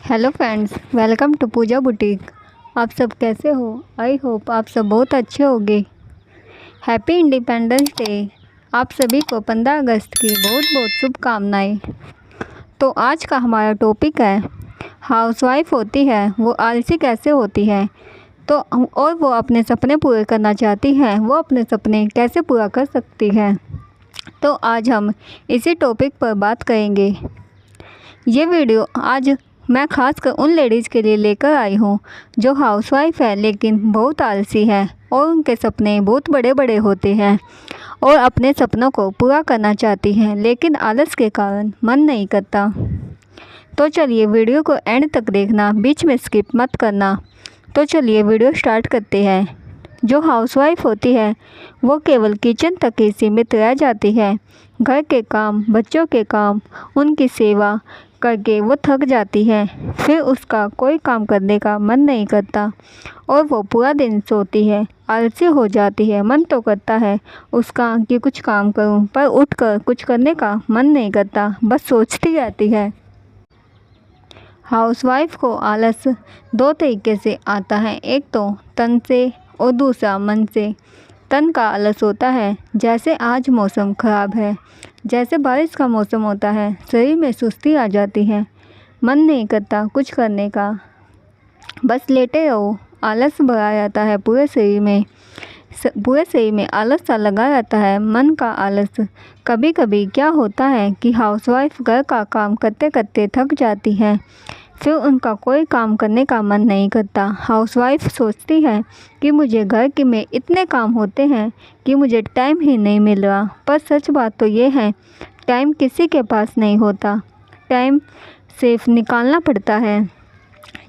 Hello friends, welcome to Pooja boutique. आप सब कैसे हो? आई होप आप सब बहुत अच्छे होंगे। Happy independence day. आप सभी को 15 अगस्त की बहुत बहुत शुभकामनाएं। तो आज का हमारा टॉपिक है, हाउसवाइफ होती है वो आलसी कैसे होती है। तो और वो अपने सपने पूरे करना चाहती है, वो अपने सपने कैसे पूरा कर सकती है। तो आज हम इसी टॉपिक पर बात करेंगे। ये वीडियो आज मैं खासकर उन लेडीज़ के लिए लेकर आई हूँ जो हाउसवाइफ है लेकिन बहुत आलसी है और उनके सपने बहुत बड़े बड़े होते हैं और अपने सपनों को पूरा करना चाहती हैं लेकिन आलस के कारण मन नहीं करता। तो चलिए वीडियो को एंड तक देखना, बीच में स्किप मत करना। तो चलिए वीडियो स्टार्ट करते हैं। जो हाउसवाइफ होती है वो केवल किचन तक ही सीमित रह जाती है। घर के काम, बच्चों के काम, उनकी सेवा करके वो थक जाती है। फिर उसका कोई काम करने का मन नहीं करता और वो पूरा दिन सोती है, आलसी हो जाती है। मन तो करता है उसका कि कुछ काम करूं, पर उठकर कुछ करने का मन नहीं करता, बस सोचती रहती है। हाउसवाइफ को आलस दो तरीके से आता है, एक तो तन से और दूसरा मन से। तन का आलस होता है जैसे आज मौसम ख़राब है, जैसे बारिश का मौसम होता है, शरीर में सुस्ती आ जाती है, मन नहीं करता कुछ करने का, बस लेटे रहो। आलस भरा रहता है पूरे शरीर में आलस सा लगा रहता है, मन का आलस। कभी कभी क्या होता है कि हाउसवाइफ घर का काम करते करते थक जाती है, फिर उनका कोई काम करने का मन नहीं करता। हाउसवाइफ सोचती है कि मुझे घर के में इतने काम होते हैं कि मुझे टाइम ही नहीं मिल रहा। पर सच बात तो ये है, टाइम किसी के पास नहीं होता, टाइम सिर्फ निकालना पड़ता है।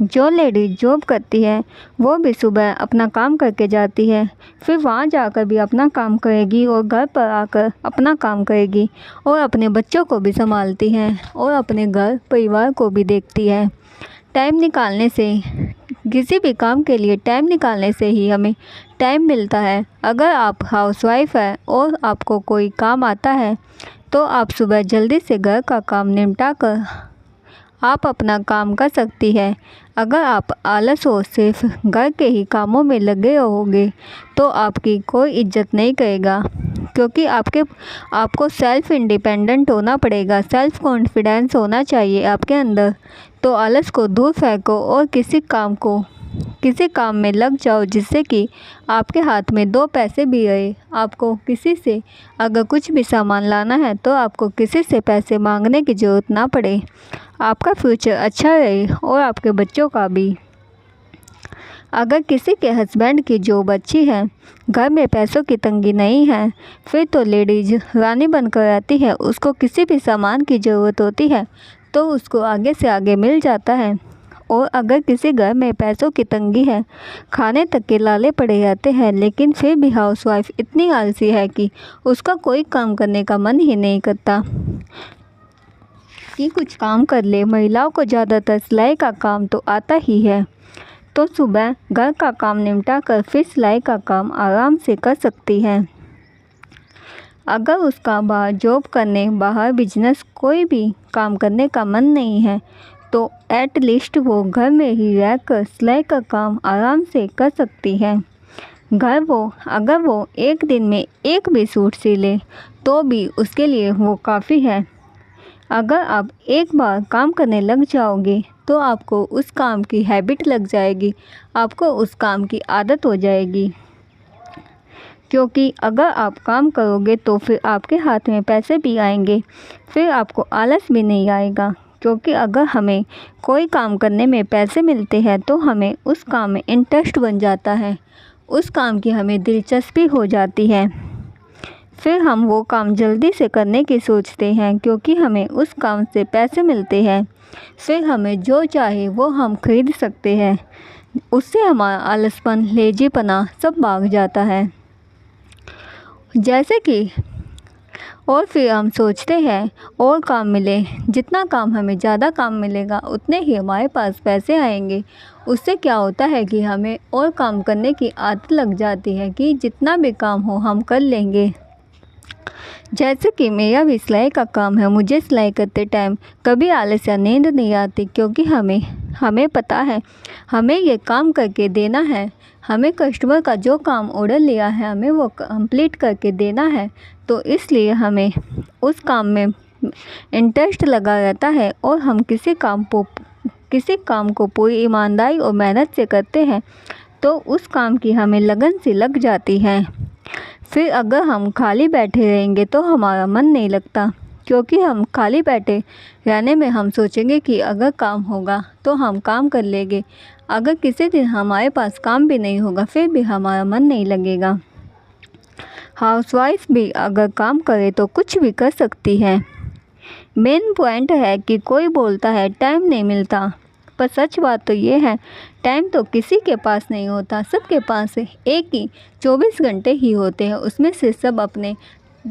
जो लेडी जॉब करती है वो भी सुबह अपना काम करके जाती है, फिर वहाँ जाकर भी अपना काम करेगी और घर पर आकर अपना काम करेगी और अपने बच्चों को भी संभालती है और अपने घर परिवार को भी देखती है। टाइम निकालने से, किसी भी काम के लिए टाइम निकालने से ही हमें टाइम मिलता है। अगर आप हाउसवाइफ है और आपको कोई काम आता है तो आप सुबह जल्दी से घर का काम निपटा कर आप अपना काम कर सकती है। अगर आप आलस हो, सिर्फ घर के ही कामों में लगे रहोगे तो आपकी कोई इज्जत नहीं करेगा, क्योंकि आपको सेल्फ इंडिपेंडेंट होना पड़ेगा, सेल्फ कॉन्फिडेंस होना चाहिए आपके अंदर। तो आलस को दूर फेंको और किसी काम में लग जाओ जिससे कि आपके हाथ में दो पैसे भी रहे। आपको किसी से अगर कुछ भी सामान लाना है तो आपको किसी से पैसे मांगने की ज़रूरत ना पड़े, आपका फ्यूचर अच्छा रहे और आपके बच्चों का भी। अगर किसी के हस्बैंड की जॉब अच्छी है, घर में पैसों की तंगी नहीं है, फिर तो लेडीज रानी बनकर रहती है। उसको किसी भी सामान की ज़रूरत होती है तो उसको आगे से आगे मिल जाता है। और अगर किसी घर में पैसों की तंगी है, खाने तक के लाले पड़े रहते हैं, लेकिन फिर भी हाउसवाइफ इतनी आलसी है कि उसका कोई काम करने का मन ही नहीं करता कि कुछ काम कर ले। महिलाओं को ज़्यादातर सिलाई का काम तो आता ही है, तो सुबह घर का काम निपटा कर फिर सिलाई का काम आराम से कर सकती है। अगर उसका बाहर जॉब करने, बाहर बिजनेस, कोई भी काम करने का मन नहीं है तो एटलीस्ट वो घर में ही रहकर सिलाई का काम आराम से कर सकती है। अगर वो एक दिन में एक भी सूट सी ले तो भी उसके लिए वो काफ़ी है। अगर आप एक बार काम करने लग जाओगे तो आपको उस काम की हैबिट लग जाएगी, आपको उस काम की आदत हो जाएगी। क्योंकि अगर आप काम करोगे तो फिर आपके हाथ में पैसे भी आएंगे, फिर आपको आलस भी नहीं आएगा। क्योंकि अगर हमें कोई काम करने में पैसे मिलते हैं तो हमें उस काम में इंटरेस्ट बन जाता है, उस काम की हमें दिलचस्पी हो जाती है। फिर हम वो काम जल्दी से करने की सोचते हैं क्योंकि हमें उस काम से पैसे मिलते हैं। फिर हमें जो चाहे वो हम खरीद सकते हैं, उससे हमारा आलसपन, लेजीपना सब भाग जाता है। जैसे कि और फिर हम सोचते हैं और काम मिले, जितना काम हमें ज़्यादा काम मिलेगा उतने ही हमारे पास पैसे आएंगे। उससे क्या होता है कि हमें और काम करने की आदत लग जाती है कि जितना भी काम हो हम कर लेंगे। जैसे कि मेरा भी सिलाई का काम है, मुझे सिलाई करते टाइम कभी आलस या नींद नहीं आती, क्योंकि हमें पता है हमें ये काम करके देना है, हमें कस्टमर का जो काम ऑर्डर लिया है हमें वो कंप्लीट करके देना है, तो इसलिए हमें उस काम में इंटरेस्ट लगा रहता है और हम किसी काम को पूरी ईमानदारी और मेहनत से करते हैं तो उस काम की हमें लगन सी लग जाती है। फिर अगर हम खाली बैठे रहेंगे तो हमारा मन नहीं लगता, क्योंकि हम खाली बैठे रहने में हम सोचेंगे कि अगर काम होगा तो हम काम कर लेंगे, अगर किसी दिन हमारे पास काम भी नहीं होगा फिर भी हमारा मन नहीं लगेगा। हाउसवाइफ भी अगर काम करे तो कुछ भी कर सकती है। मेन पॉइंट है कि कोई बोलता है टाइम नहीं मिलता, पर सच बात तो ये है टाइम तो किसी के पास नहीं होता, सबके पास एक ही 24 घंटे ही होते हैं, उसमें से सब अपने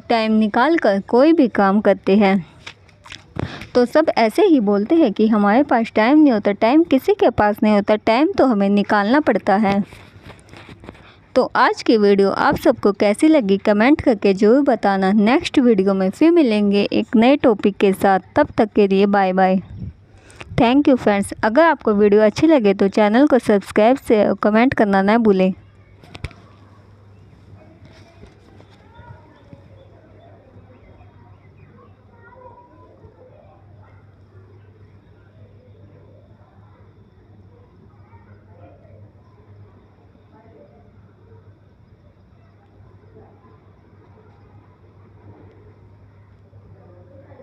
टाइम निकाल कर कोई भी काम करते हैं। तो सब ऐसे ही बोलते हैं कि हमारे पास टाइम नहीं होता, टाइम किसी के पास नहीं होता, टाइम तो हमें निकालना पड़ता है। तो आज की वीडियो आप सबको कैसी लगी कमेंट करके ज़रूर बताना। नेक्स्ट वीडियो में फिर मिलेंगे एक नए टॉपिक के साथ, तब तक के लिए bye bye. Thank you friends. अगर आपको वीडियो अच्छी लगे तो चैनल को सब्सक्राइब से कमेंट करना ना भूलें।